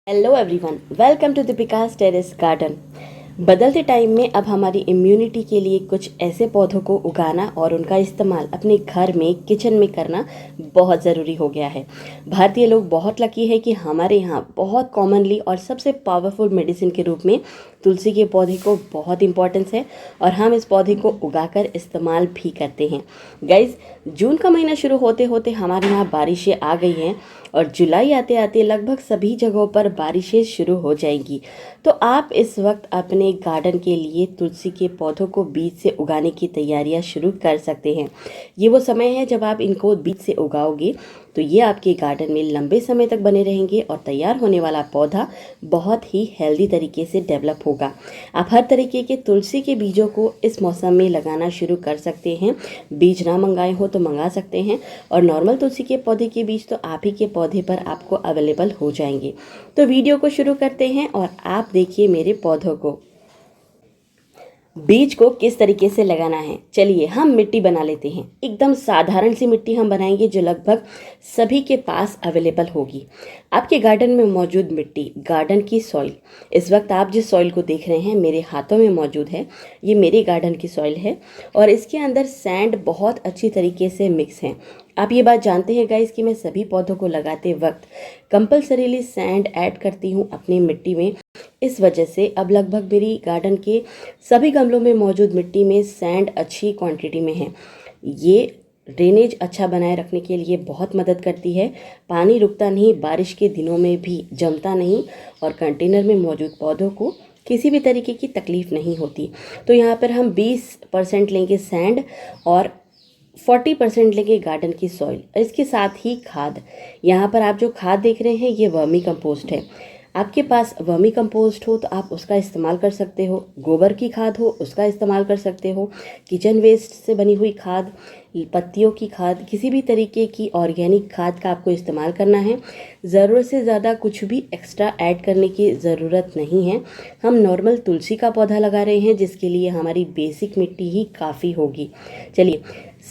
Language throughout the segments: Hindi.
Hello everyone, welcome to Deepika's terrace garden. बदलते टाइम में अब हमारी इम्यूनिटी के लिए कुछ ऐसे पौधों को उगाना और उनका इस्तेमाल अपने घर में किचन में करना बहुत ज़रूरी हो गया है। भारतीय लोग बहुत लकी है कि हमारे यहाँ बहुत कॉमनली और सबसे पावरफुल मेडिसिन के रूप में तुलसी के पौधे को बहुत इम्पोर्टेंस है और हम इस पौधे को उगाकर इस्तेमाल भी करते हैं। गाइज, जून का महीना शुरू होते होते हमारे यहाँ बारिशें आ गई हैं और जुलाई आते आते लगभग सभी जगहों पर बारिशें शुरू हो जाएंगी। तो आप इस वक्त अपने गार्डन के लिए तुलसी के पौधों को बीज से उगाने की तैयारियां शुरू कर सकते हैं। ये वो समय है जब आप इनको बीज से उगाओगे तो ये आपके गार्डन में लंबे समय तक बने रहेंगे और तैयार होने वाला पौधा बहुत ही हेल्दी तरीके से डेवलप होगा। आप हर तरीके के तुलसी के बीजों को इस मौसम में लगाना शुरू कर सकते हैं। बीज ना मंगाए हो तो मंगा सकते हैं और नॉर्मल तुलसी के पौधे के बीज तो आप ही के पौधे पर आपको अवेलेबल हो जाएंगे। तो वीडियो को शुरू करते हैं और आप देखिए मेरे पौधों को। बीज को किस तरीके से लगाना है, चलिए हम मिट्टी बना लेते हैं। एकदम साधारण सी मिट्टी हम बनाएंगे जो लगभग सभी के पास अवेलेबल होगी। आपके गार्डन में मौजूद मिट्टी, गार्डन की सॉइल, इस वक्त आप जिस सॉइल को देख रहे हैं मेरे हाथों में मौजूद है, ये मेरे गार्डन की सॉइल है और इसके अंदर सैंड बहुत अच्छी तरीके से मिक्स है। आप ये बात जानते हैं गाइस कि मैं सभी पौधों को लगाते वक्त कंपल्सरीली सैंड ऐड करती हूँ अपनी मिट्टी में। इस वजह से अब लगभग मेरी गार्डन के सभी गमलों में मौजूद मिट्टी में सैंड अच्छी क्वांटिटी में है। ये ड्रेनेज अच्छा बनाए रखने के लिए बहुत मदद करती है। पानी रुकता नहीं, बारिश के दिनों में भी जमता नहीं और कंटेनर में मौजूद पौधों को किसी भी तरीके की तकलीफ नहीं होती। तो यहाँ पर हम 20% लेंगे सैंड और 40% लेंगे गार्डन की सॉइल। इसके साथ ही खाद, यहाँ पर आप जो खाद देख रहे हैं ये वर्मी कंपोस्ट है। आपके पास वर्मी कंपोस्ट हो तो आप उसका इस्तेमाल कर सकते हो, गोबर की खाद हो उसका इस्तेमाल कर सकते हो, किचन वेस्ट से बनी हुई खाद, पत्तियों की खाद, किसी भी तरीके की ऑर्गेनिक खाद का आपको इस्तेमाल करना है। ज़रूरत से ज़्यादा कुछ भी एक्स्ट्रा ऐड करने की ज़रूरत नहीं है। हम नॉर्मल तुलसी का पौधा लगा रहे हैं जिसके लिए हमारी बेसिक मिट्टी ही काफ़ी होगी। चलिए,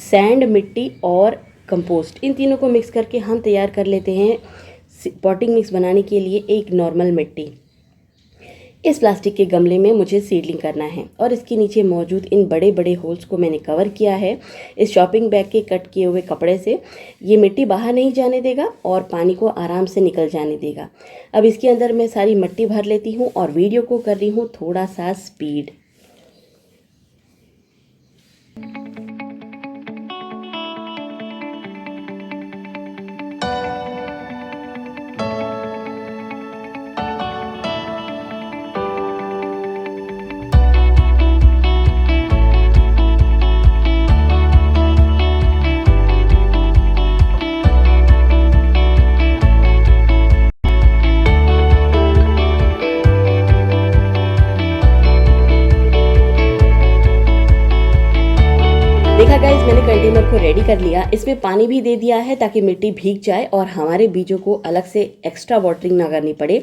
सैंड, मिट्टी और कंपोस्ट, इन तीनों को मिक्स करके हम तैयार कर लेते हैं पॉटिंग मिक्स बनाने के लिए एक नॉर्मल मिट्टी। इस प्लास्टिक के गमले में मुझे सीडलिंग करना है और इसके नीचे मौजूद इन बड़े बड़े होल्स को मैंने कवर किया है इस शॉपिंग बैग के कट किए हुए कपड़े से। ये मिट्टी बाहर नहीं जाने देगा और पानी को आराम से निकल जाने देगा। अब इसके अंदर मैं सारी मिट्टी भर लेती हूँ और वीडियो को कर रही हूँ थोड़ा सा स्पीड। देखा गाइस, मैंने कंटेनर को रेडी कर लिया। इसमें पानी भी दे दिया है ताकि मिट्टी भीग जाए और हमारे बीजों को अलग से एक्स्ट्रा वाटरिंग ना करनी पड़े।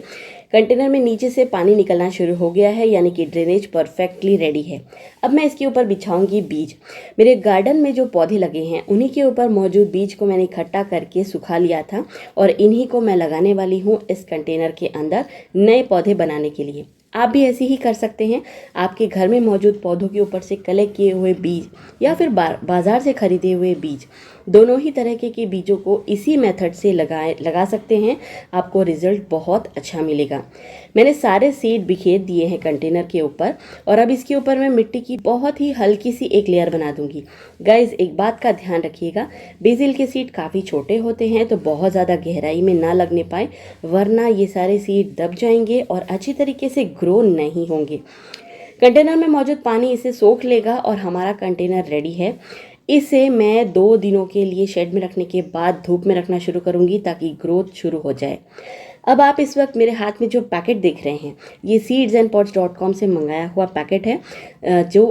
कंटेनर में नीचे से पानी निकलना शुरू हो गया है, यानी कि ड्रेनेज परफेक्टली रेडी है। अब मैं इसके ऊपर बिछाऊंगी बीज। मेरे गार्डन में जो पौधे लगे हैं उन्हीं के ऊपर मौजूद बीज को मैंने इकट्ठा करके सुखा लिया था और इन्हीं को मैं लगाने वाली हूँ इस कंटेनर के अंदर नए पौधे बनाने के लिए। आप भी ऐसे ही कर सकते हैं। आपके घर में मौजूद पौधों के ऊपर से कलेक्ट किए हुए बीज या फिर बाज़ार से खरीदे हुए बीज, दोनों ही तरह के बीजों को इसी मेथड से लगा सकते हैं। आपको रिजल्ट बहुत अच्छा मिलेगा। मैंने सारे सीड बिखेर दिए हैं कंटेनर के ऊपर और अब इसके ऊपर मैं मिट्टी की बहुत ही हल्की सी एक लेयर बना दूंगी। गाइज, एक बात का ध्यान रखिएगा, बेसिल के सीड काफ़ी छोटे होते हैं तो बहुत ज़्यादा गहराई में ना लगने पाए, वरना ये सारे सीड दब जाएंगे और अच्छी तरीके से ग्रो नहीं होंगे। कंटेनर में मौजूद पानी इसे सोख लेगा और हमारा कंटेनर रेडी है। इसे मैं 2 दिनों के लिए शेड में रखने के बाद धूप में रखना शुरू करूंगी ताकि ग्रोथ शुरू हो जाए। अब आप इस वक्त मेरे हाथ में जो पैकेट देख रहे हैं ये seedsandpots.com से मंगाया हुआ पैकेट है। जो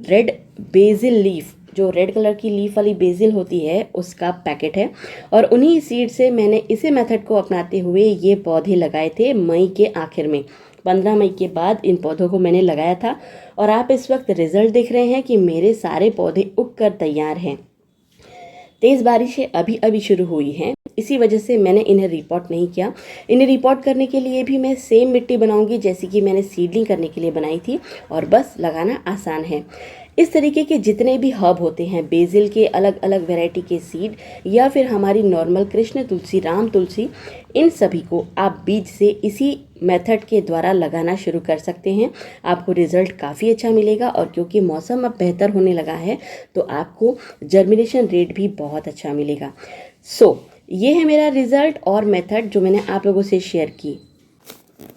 रेड बेसिल लीफ, जो रेड कलर की लीफ वाली बेसिल होती है उसका पैकेट है और उन्हीं सीड से मैंने इसी मेथड को अपनाते हुए ये पौधे लगाए थे मई के आखिर में। 15 मई के बाद इन पौधों को मैंने लगाया था और आप इस वक्त रिजल्ट देख रहे हैं कि मेरे सारे पौधे उग कर तैयार हैं। तेज़ बारिशें अभी अभी शुरू हुई हैं इसी वजह से मैंने इन्हें रिपोर्ट नहीं किया। इन्हें रिपोर्ट करने के लिए भी मैं सेम मिट्टी बनाऊंगी जैसी कि मैंने सीडलिंग करने के लिए बनाई थी, और बस लगाना आसान है। इस तरीके के जितने भी हर्ब होते हैं, बेसिल के अलग अलग वैरायटी के सीड या फिर हमारी नॉर्मल कृष्ण तुलसी, राम तुलसी, इन सभी को आप बीज से इसी मेथड के द्वारा लगाना शुरू कर सकते हैं। आपको रिजल्ट काफ़ी अच्छा मिलेगा, और क्योंकि मौसम अब बेहतर होने लगा है तो आपको जर्मिनेशन रेट भी बहुत अच्छा मिलेगा। ये है मेरा रिजल्ट और मेथड जो मैंने आप लोगों से शेयर की।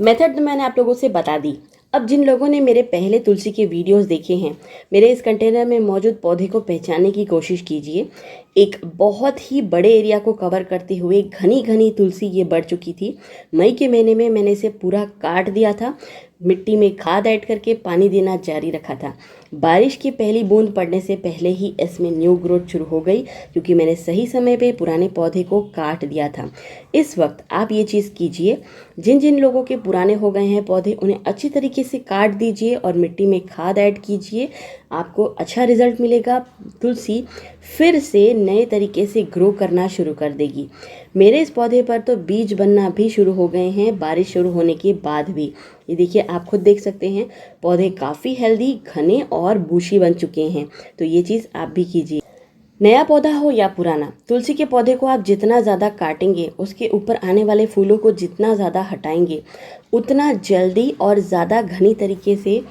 मेथड मैंने आप लोगों से बता दी। अब जिन लोगों ने मेरे पहले तुलसी के वीडियोस देखे हैं, मेरे इस कंटेनर में मौजूद पौधे को पहचानने की कोशिश कीजिए। एक बहुत ही बड़े एरिया को कवर करते हुए घनी घनी तुलसी ये बढ़ चुकी थी। मई के महीने में मैंने इसे पूरा काट दिया था, मिट्टी में खाद ऐड करके पानी देना जारी रखा था। बारिश की पहली बूंद पड़ने से पहले ही इसमें न्यू ग्रोथ शुरू हो गई, क्योंकि मैंने सही समय पे पुराने पौधे को काट दिया था। इस वक्त आप ये चीज़ कीजिए, जिन जिन लोगों के पुराने हो गए हैं पौधे, उन्हें अच्छी तरीके से काट दीजिए और मिट्टी में खाद ऐड कीजिए। आपको अच्छा रिजल्ट मिलेगा। तुलसी फिर से नए तरीके से ग्रो करना शुरू कर देगी। मेरे इस पौधे पर तो बीज बनना भी शुरू हो गए हैं बारिश शुरू होने के बाद भी। ये देखिए, आप खुद देख सकते हैं, पौधे काफ़ी हेल्दी, घने और बूशी बन चुके हैं। तो ये चीज़ आप भी कीजिए। नया पौधा हो या पुराना, तुलसी के पौधे को आप जितना ज़्यादा काटेंगे, उसके ऊपर आने वाले फूलों को जितना ज़्यादा हटाएंगे, उतना जल्दी और ज़्यादा घनी तरीके से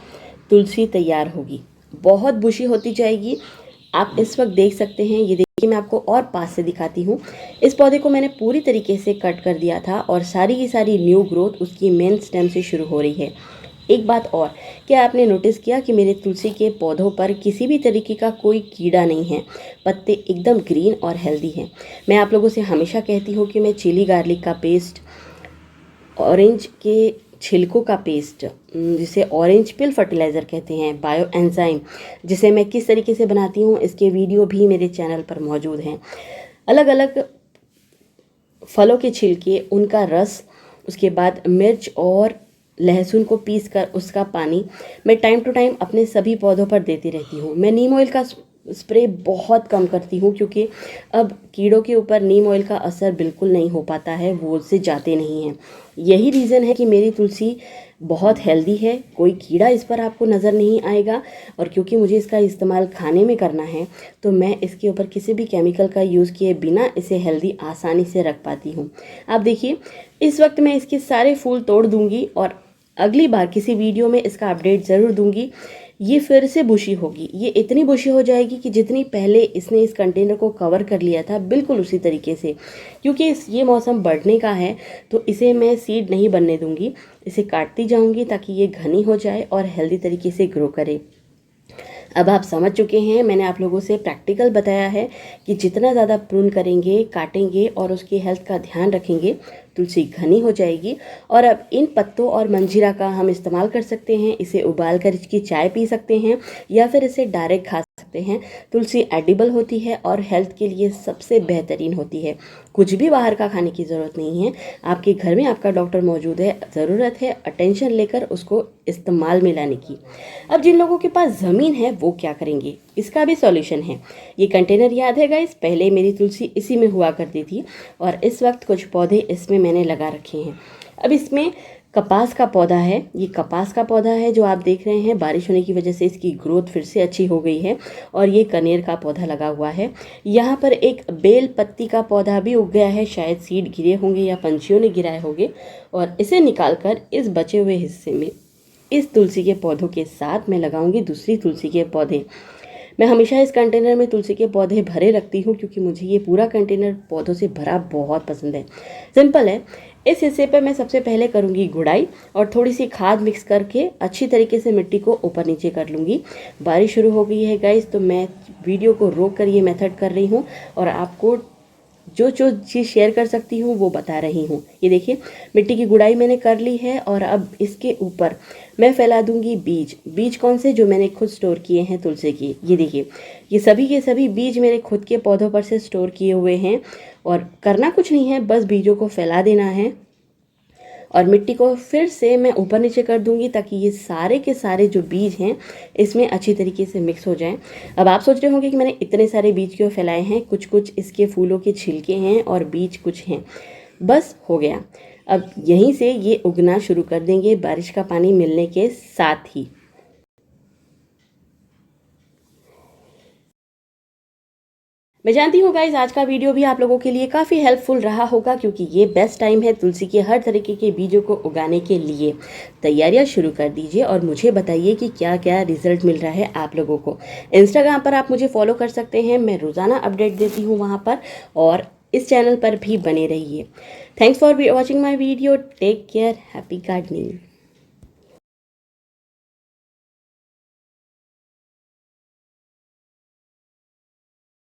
तुलसी तैयार होगी, बहुत बुशी होती जाएगी। आप इस वक्त देख सकते हैं, ये देखिए, मैं आपको और पास से दिखाती हूँ। इस पौधे को मैंने पूरी तरीके से कट कर दिया था और सारी की सारी न्यू ग्रोथ उसकी मेन स्टेम से शुरू हो रही है। एक बात और, क्या आपने नोटिस किया कि मेरे तुलसी के पौधों पर किसी भी तरीके का कोई कीड़ा नहीं है? पत्ते एकदम ग्रीन और हेल्दी हैं। मैं आप लोगों से हमेशा कहती हूँ कि मैं चिली गार्लिक का पेस्ट, ऑरेंज के छिलकों का पेस्ट, जिसे ऑरेंज पिल फर्टिलाइज़र कहते हैं, बायो एंजाइम, जिसे मैं किस तरीके से बनाती हूँ इसके वीडियो भी मेरे चैनल पर मौजूद हैं। अलग अलग फलों के छिलके, उनका रस, उसके बाद मिर्च और लहसुन को पीस कर उसका पानी मैं टाइम टू टाइम अपने सभी पौधों पर देती रहती हूँ। मैं नीम ऑयल का स्प्रे बहुत कम करती हूँ, क्योंकि अब कीड़ों के ऊपर नीम ऑयल का असर बिल्कुल नहीं हो पाता है, वो उससे जाते नहीं हैं। यही रीज़न है कि मेरी तुलसी बहुत हेल्दी है, कोई कीड़ा इस पर आपको नज़र नहीं आएगा। और क्योंकि मुझे इसका इस्तेमाल खाने में करना है, तो मैं इसके ऊपर किसी भी केमिकल का यूज़ किए बिना इसे हेल्दी आसानी से रख पाती हूँ। आप देखिए, इस वक्त मैं इसके सारे फूल तोड़ दूँगी और अगली बार किसी वीडियो में इसका अपडेट ज़रूर दूँगी। ये फिर से बुशी होगी, ये इतनी बुशी हो जाएगी कि जितनी पहले इसने इस कंटेनर को कवर कर लिया था, बिल्कुल उसी तरीके से। क्योंकि ये मौसम बढ़ने का है, तो इसे मैं सीड नहीं बनने दूंगी, इसे काटती जाऊंगी ताकि ये घनी हो जाए और हेल्दी तरीके से ग्रो करे। अब आप समझ चुके हैं, मैंने आप लोगों से प्रैक्टिकल बताया है कि जितना ज़्यादा प्रून करेंगे, काटेंगे और उसकी हेल्थ का ध्यान रखेंगे, तुलसी घनी हो जाएगी। और अब इन पत्तों और मंजीरा का हम इस्तेमाल कर सकते हैं। इसे उबाल कर इसकी चाय पी सकते हैं या फिर इसे डायरेक्ट खा सकते हैं। तुलसी एडिबल होती है और हेल्थ के लिए सबसे बेहतरीन होती है। कुछ भी बाहर का खाने की ज़रूरत नहीं है, आपके घर में आपका डॉक्टर मौजूद है। ज़रूरत है अटेंशन लेकर उसको इस्तेमाल में लाने की। अब जिन लोगों के पास ज़मीन है वो क्या करेंगे, इसका भी सॉल्यूशन है। ये कंटेनर याद है गाइस, पहले मेरी तुलसी इसी में हुआ करती थी और इस वक्त कुछ पौधे इसमें मैंने लगा रखे हैं। अब इसमें कपास का पौधा है, ये कपास का पौधा है जो आप देख रहे हैं। बारिश होने की वजह से इसकी ग्रोथ फिर से अच्छी हो गई है। और ये कनेर का पौधा लगा हुआ है। यहाँ पर एक बेल पत्ती का पौधा भी उग गया है, शायद सीड गिरे होंगे या पंछियों ने गिराए होंगे। और इसे निकालकर इस बचे हुए हिस्से में इस तुलसी के पौधों के साथ मैं लगाऊंगी दूसरी तुलसी के पौधे। मैं हमेशा इस कंटेनर में तुलसी के पौधे भरे रखती हूँ, क्योंकि मुझे ये पूरा कंटेनर पौधों से भरा बहुत पसंद है। सिंपल है। इस हिस्से पर मैं सबसे पहले करूँगी गुड़ाई और थोड़ी सी खाद मिक्स करके अच्छी तरीके से मिट्टी को ऊपर नीचे कर लूँगी। बारिश शुरू हो गई है गाइस, तो मैं वीडियो को रोक कर ये मेथड कर रही हूँ और आपको जो जो चीज़ शेयर कर सकती हूँ वो बता रही हूँ। ये देखिए, मिट्टी की गुड़ाई मैंने कर ली है और अब इसके ऊपर मैं फैला दूंगी बीज। बीज कौन से, जो मैंने खुद स्टोर किए हैं तुलसी की। ये देखिए, ये सभी के सभी बीज मेरे खुद के पौधों पर से स्टोर किए हुए हैं। और करना कुछ नहीं है, बस बीजों को फैला देना है और मिट्टी को फिर से मैं ऊपर नीचे कर दूंगी ताकि ये सारे के सारे जो बीज हैं इसमें अच्छी तरीके से मिक्स हो जाएं। अब आप सोच रहे होंगे कि मैंने इतने सारे बीज क्यों फैलाए हैं, कुछ कुछ इसके फूलों के छिलके हैं और बीज कुछ हैं। बस हो गया। अब यहीं से ये उगना शुरू कर देंगे बारिश का पानी मिलने के साथ ही। मैं जानती हूँ गाइज आज का वीडियो भी आप लोगों के लिए काफ़ी हेल्पफुल रहा होगा, क्योंकि ये बेस्ट टाइम है तुलसी के हर तरीके के बीजों को उगाने के लिए। तैयारियां शुरू कर दीजिए और मुझे बताइए कि क्या क्या रिजल्ट मिल रहा है आप लोगों को। इंस्टाग्राम पर आप मुझे फॉलो कर सकते हैं, मैं रोज़ाना अपडेट देती हूँ वहाँ पर, और इस चैनल पर भी बने रहिए। Thanks for watching my video. Take care. Happy gardening.